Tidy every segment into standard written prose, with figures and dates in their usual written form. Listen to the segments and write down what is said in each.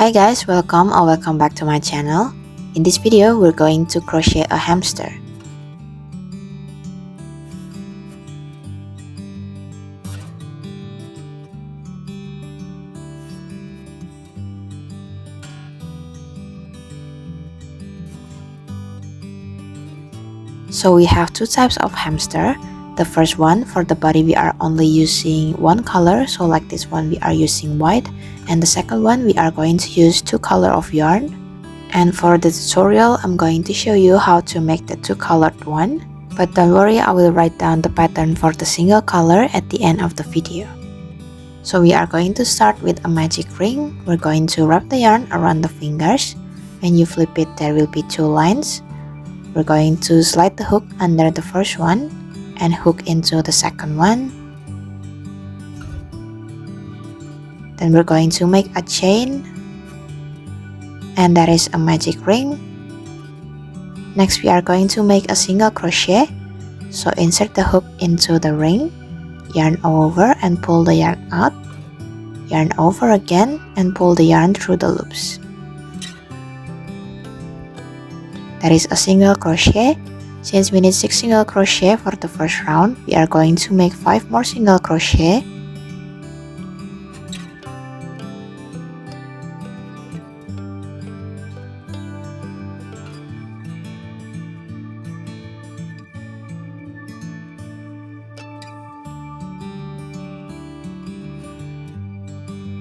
Hi guys, welcome or welcome back to my channel. In this video, we're going to crochet a hamster. So we have two types of hamster. The first one, for the body we are only using one color, so like this one we are using white, and the second one we are going to use two color of yarn. And for the tutorial, I'm going to show you how to make the two colored one, but don't worry, I will write down the pattern for the single color at the end of the video. So we are going to start with a magic ring. We're going to wrap the yarn around the fingers. When you flip it, there will be two lines. We're going to slide the hook under the first one and hook into the second one. Then we're going to make a chain, and that is a magic ring. Next we are going to make a single crochet. So insert the hook into the ring, yarn over and pull the yarn out, yarn over again and pull the yarn through the loops. That is a single crochet. Since we need 6 single crochet for the first round, we are going to make 5 more single crochet.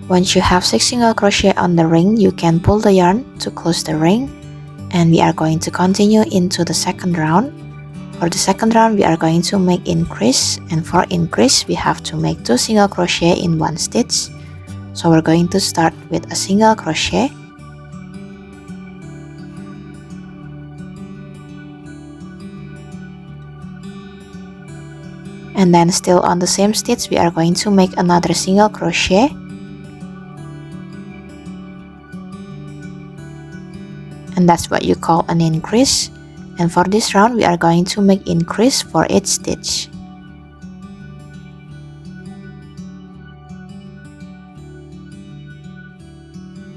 Once you have 6 single crochet on the ring, you can pull the yarn to close the ring. And we are going to continue into the second round. For the second round, we are going to make increase, and for increase we have to make 2 single crochet in one stitch. So we're going to start with a single crochet, and then still on the same stitch we are going to make another single crochet. And that's what you call an increase. And for this round we are going to make increase for each stitch.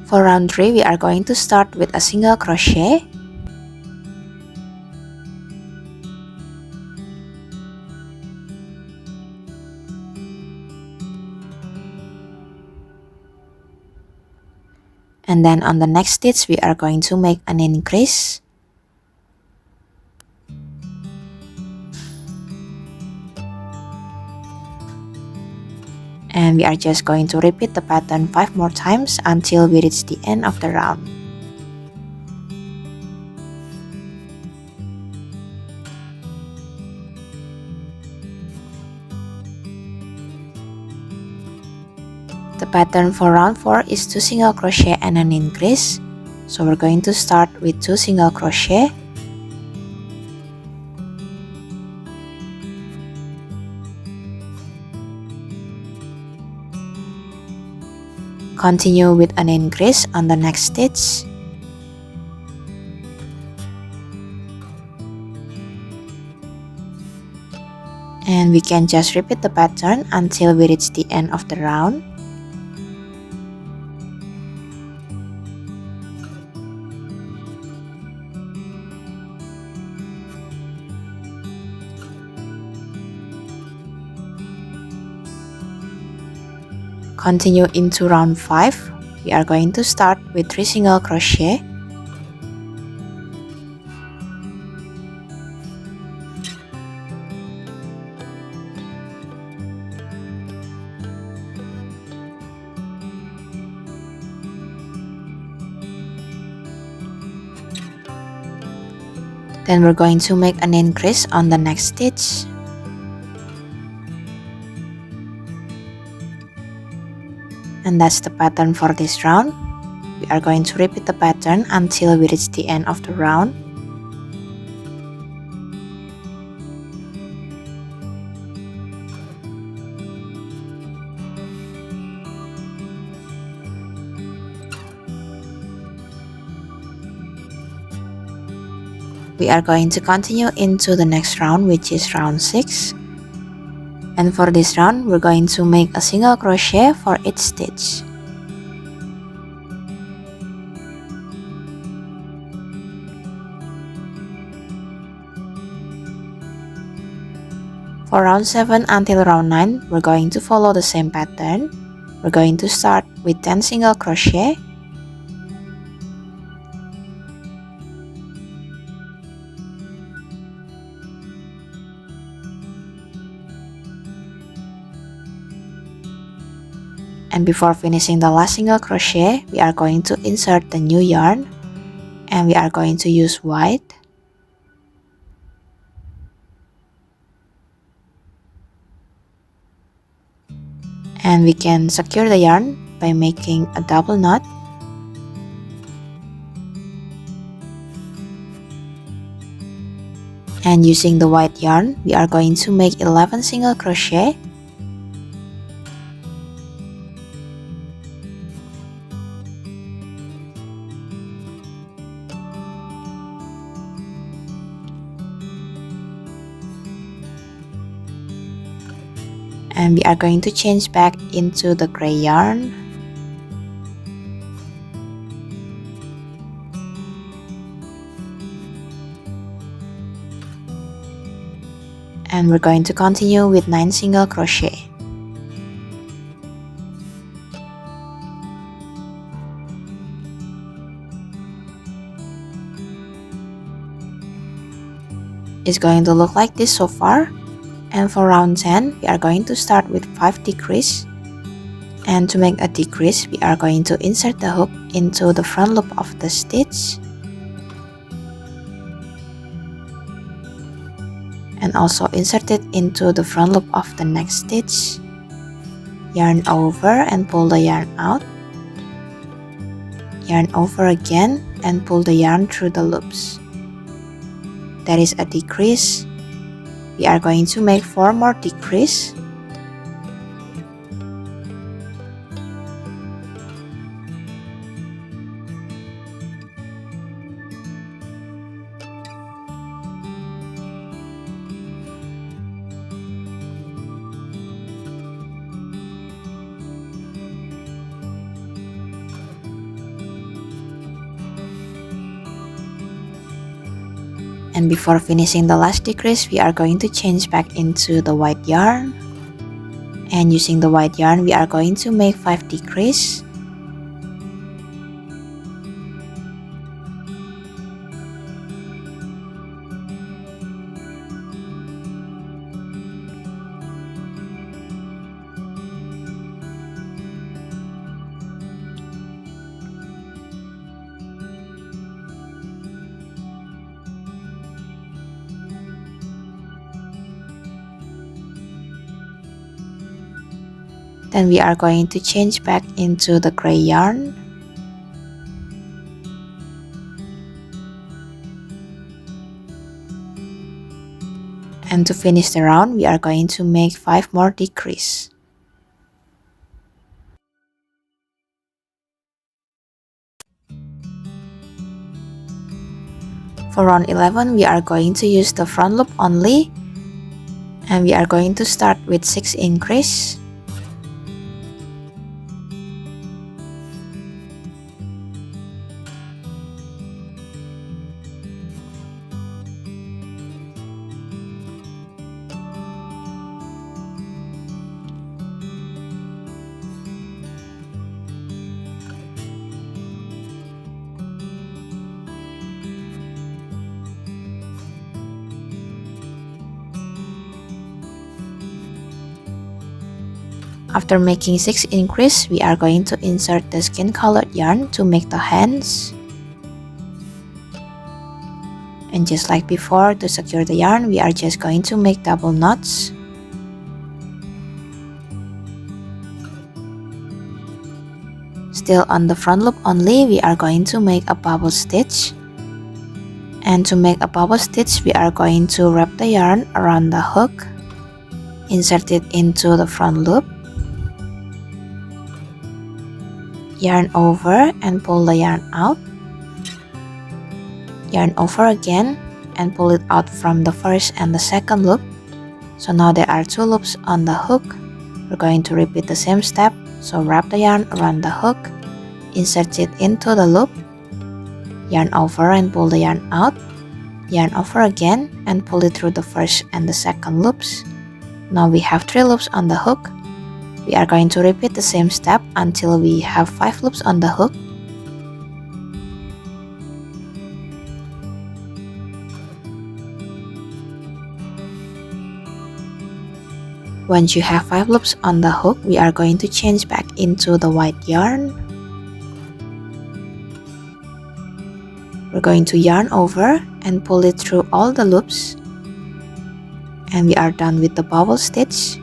For round 3 we are going to start with a single crochet. And then on the next stitch we are going to make an increase. And we are just going to repeat the pattern 5 more times until we reach the end of the round. The pattern for round 4 is 2 single crochet and an increase. So we're going to start with 2 single crochet. Continue with an increase on the next stitch. And we can just repeat the pattern until we reach the end of the round. Continue into round 5. We are going to start with 3 single crochet. Then we're going to make an increase on the next stitch. And that's the pattern for this round. We are going to repeat the pattern until we reach the end of the round. We are going to continue into the next round, which is round 6. And for this round, we're going to make a single crochet for each stitch. For round 7 until round 9, we're going to follow the same pattern. We're going to start with 10 single crochet. And before finishing the last single crochet, we are going to insert the new yarn, and we are going to use white. And we can secure the yarn by making a double knot. And using the white yarn, we are going to make 11 single crochet. And we are going to change back into the gray yarn. And we're going to continue with 9 single crochet. It's going to look like this so far. And for round 10, we are going to start with 5 decrease. And to make a decrease, we are going to insert the hook into the front loop of the stitch. And also insert it into the front loop of the next stitch. Yarn over and pull the yarn out. Yarn over again and pull the yarn through the loops. That is a decrease. We are going to make 4 more decrease. And before finishing the last decrease, we are going to change back into the white yarn. And using the white yarn, we are going to make 5 decrease. Then we are going to change back into the gray yarn. And to finish the round, we are going to make 5 more decrease. For round 11, we are going to use the front loop only. And we are going to start with 6 increase. After making 6 increase, we are going to insert the skin colored yarn to make the hands. And just like before, to secure the yarn, we are just going to make double knots. Still on the front loop only, we are going to make a bubble stitch. And to make a bubble stitch, we are going to wrap the yarn around the hook. Insert it into the front loop. Yarn over and pull the yarn out. Yarn over again and pull it out from the first and the second loop. So now there are 2 loops on the hook. We're going to repeat the same step. So wrap the yarn around the hook, insert it into the loop, yarn over and pull the yarn out, yarn over again and pull it through the first and the second loops. Now we have 3 loops on the hook. We are going to repeat the same step until we have 5 loops on the hook. Once you have 5 loops on the hook, we are going to change back into the white yarn. We're going to yarn over and pull it through all the loops. And we are done with the bubble stitch.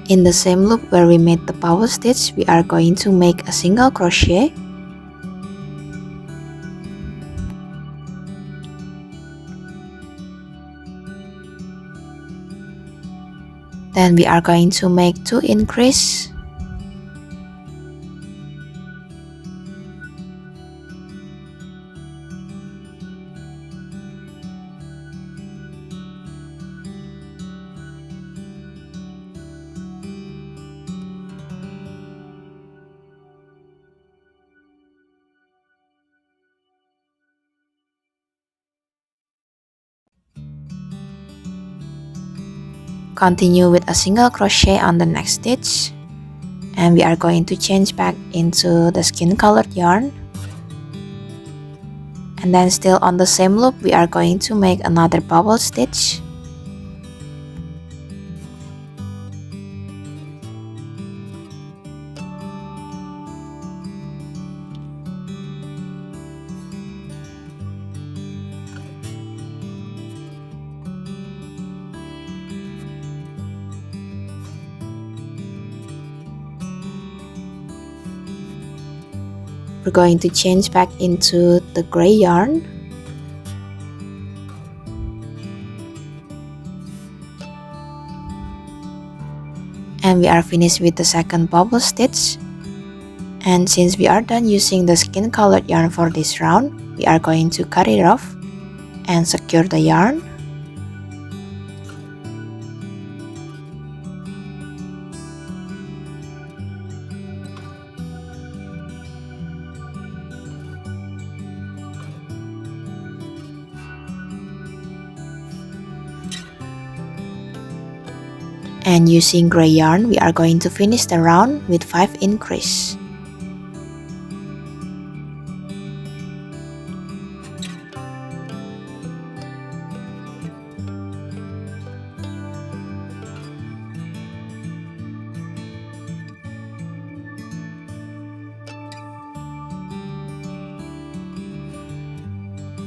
In the same loop where we made the bubble stitch, we are going to make a single crochet. Then we are going to make 2 increase. Continue with a single crochet on the next stitch, and we are going to change back into the skin colored yarn. And then still on the same loop, we are going to make another bubble stitch. We're going to change back into the gray yarn. And we are finished with the second bubble stitch. And since we are done using the skin colored yarn for this round, we are going to cut it off and secure the yarn. And using gray yarn, we are going to finish the round with 5 increase.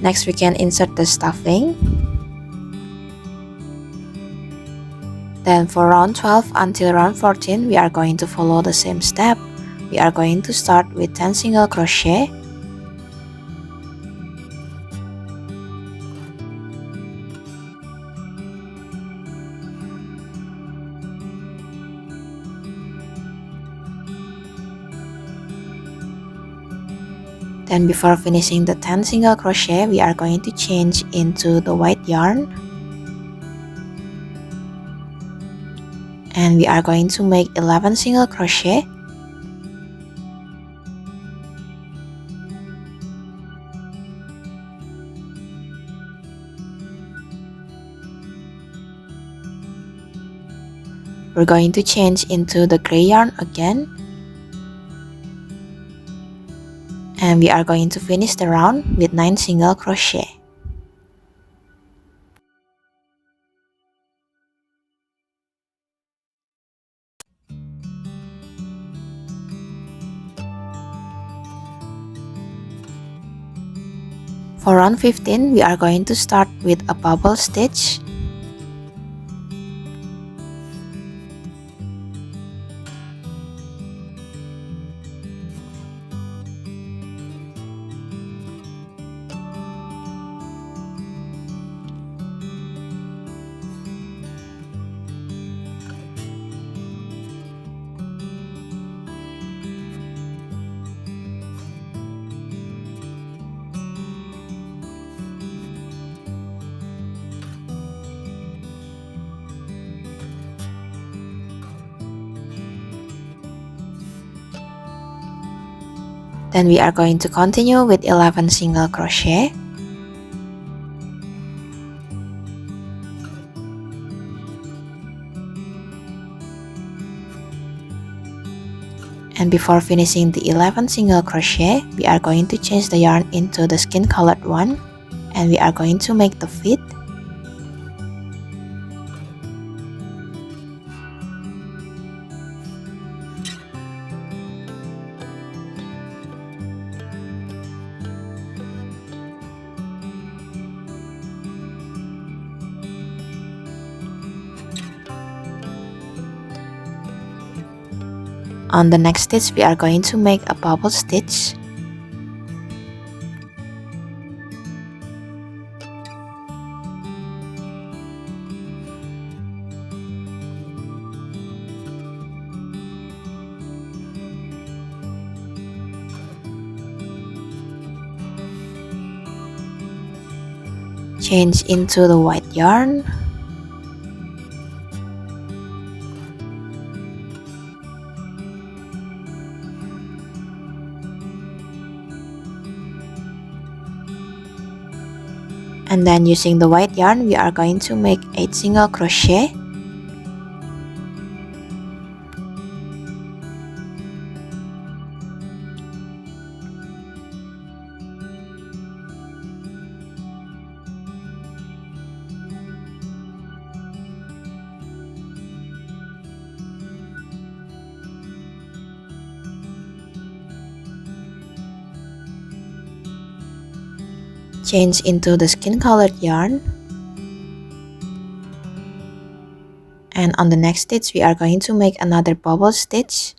Next, we can insert the stuffing. Then for round 12 until round 14, we are going to follow the same step. We are going to start with 10 single crochet. Then before finishing the 10 single crochet, we are going to change into the white yarn. And we are going to make 11 single crochet. We're going to change into the gray yarn again. And we are going to finish the round with 9 single crochet. For round 15, we are going to start with a bubble stitch. Then we are going to continue with 11 single crochet. And before finishing the 11 single crochet, we are going to change the yarn into the skin colored one, and we are going to make the feet. On the next stitch, we are going to make a bubble stitch. Change into the white yarn. And then using the white yarn, we are going to make 8 single crochet. Change into the skin colored yarn, and on the next stitch we are going to make another bubble stitch.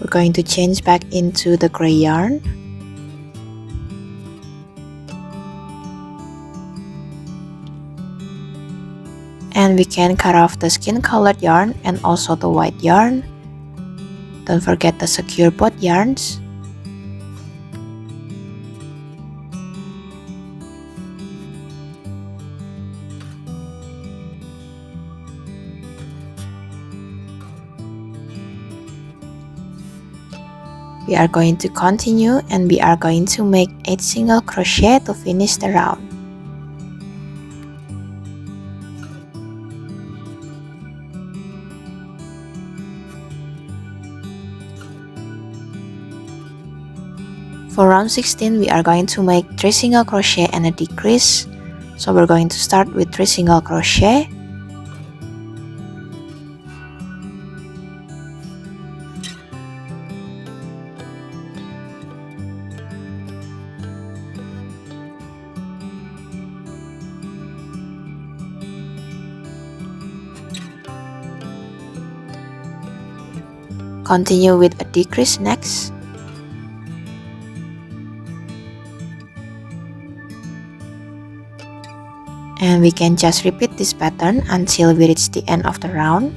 We're going to change back into the gray yarn. And we can cut off the skin colored yarn and also the white yarn. Don't forget to secure both yarns. We are going to continue and we are going to make 8 single crochet to finish the round. For round 16, we are going to make 3 single crochet and a decrease. So we're going to start with 3 single crochet. Continue with a decrease next. And we can just repeat this pattern until we reach the end of the round.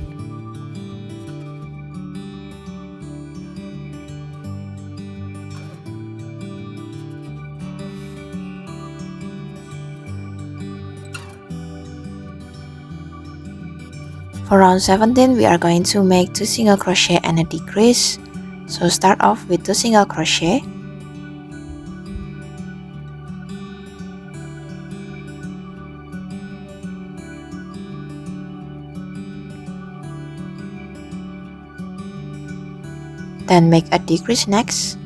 For round 17, we are going to make 2 single crochet and a decrease. So start off with 2 single crochet. Then make a decrease next.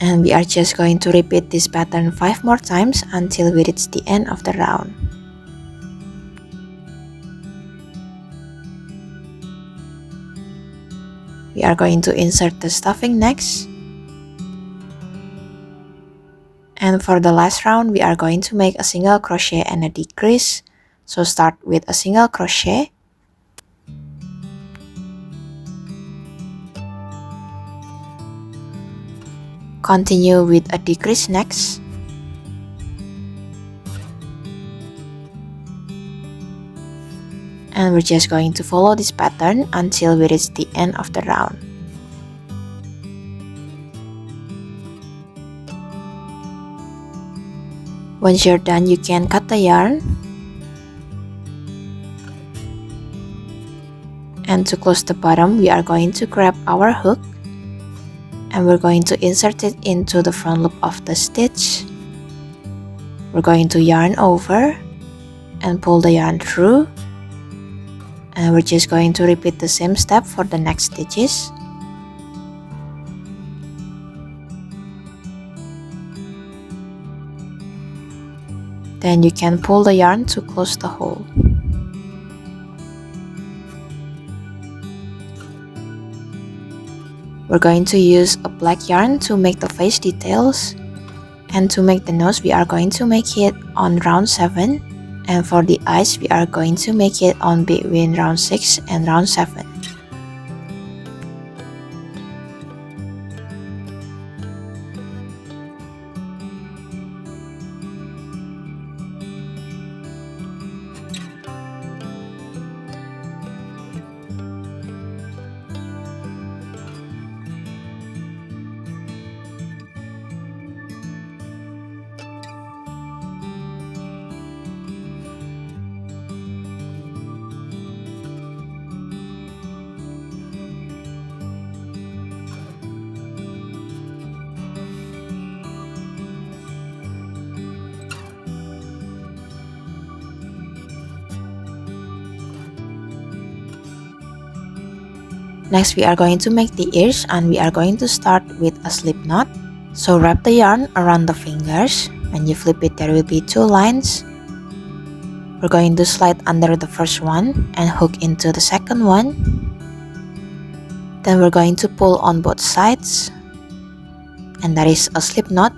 And we are just going to repeat this pattern 5 more times until we reach the end of the round. We are going to insert the stuffing next. And for the last round, we are going to make a single crochet and a decrease. So start with a single crochet. Continue with a decrease next. And we're just going to follow this pattern until we reach the end of the round. Once you're done, you can cut the yarn. And to close the bottom, we are going to grab our hook and we're going to insert it into the front loop of the stitch. We're going to yarn over and pull the yarn through, and we're just going to repeat the same step for the next stitches. Then you can pull the yarn to close the hole. We're going to use a black yarn to make the face details, and to make the nose we are going to make it on round 7, and for the eyes we are going to make it on between round 6 and round 7. Next, we are going to make the ears, and we are going to start with a slip knot. So wrap the yarn around the fingers. When you flip it, there will be 2 lines. We're going to slide under the first one and hook into the second one. Then we're going to pull on both sides, and that is a slip knot.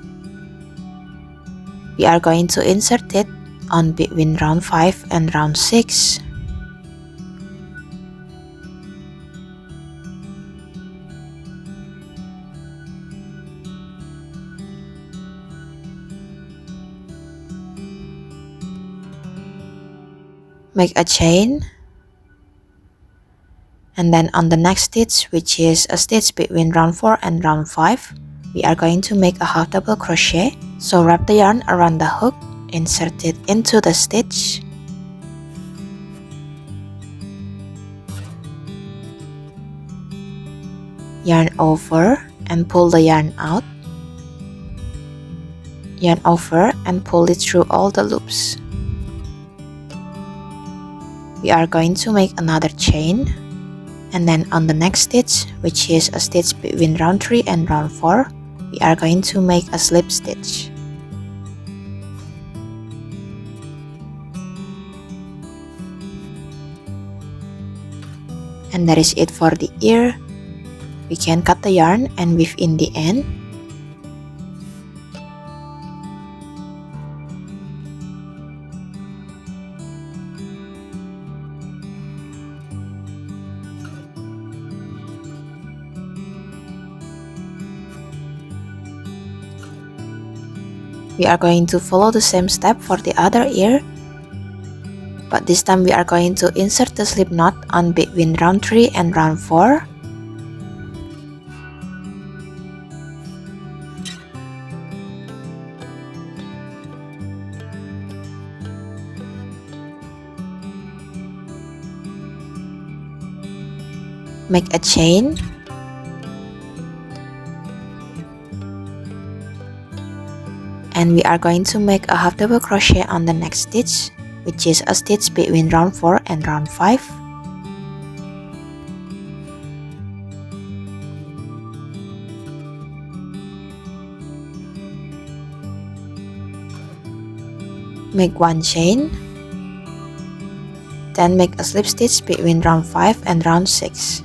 We are going to insert it on between round 5 and round 6. Make a chain, and then on the next stitch, which is a stitch between round 4 and round 5, we are going to make a half double crochet. So wrap the yarn around the hook, insert it into the stitch, yarn over and pull the yarn out, yarn over and pull it through all the loops. We are going to make another chain, and then on the next stitch, which is a stitch between round 3 and round 4, we are going to make a slip stitch. And that is it for the ear. We can cut the yarn and weave in the end. We are going to follow the same step for the other ear, but this time we are going to insert the slip knot on between round 3 and round 4. Make a chain, and we are going to make a half double crochet on the next stitch, which is a stitch between round 4 and round 5. Make 1 chain, then make a slip stitch between round 5 and round 6.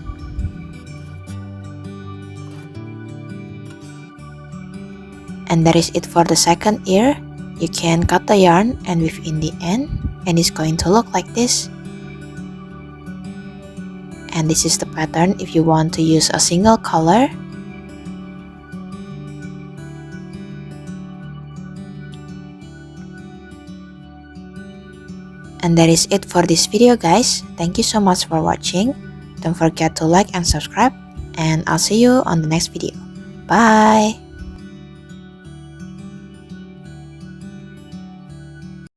And that is it for the second ear. You can cut the yarn and weave in the end, and it's going to look like this. And this is the pattern if you want to use a single color. And that is it for this video, guys. Thank you so much for watching. Don't forget to like and subscribe, and I'll see you on the next video. Bye!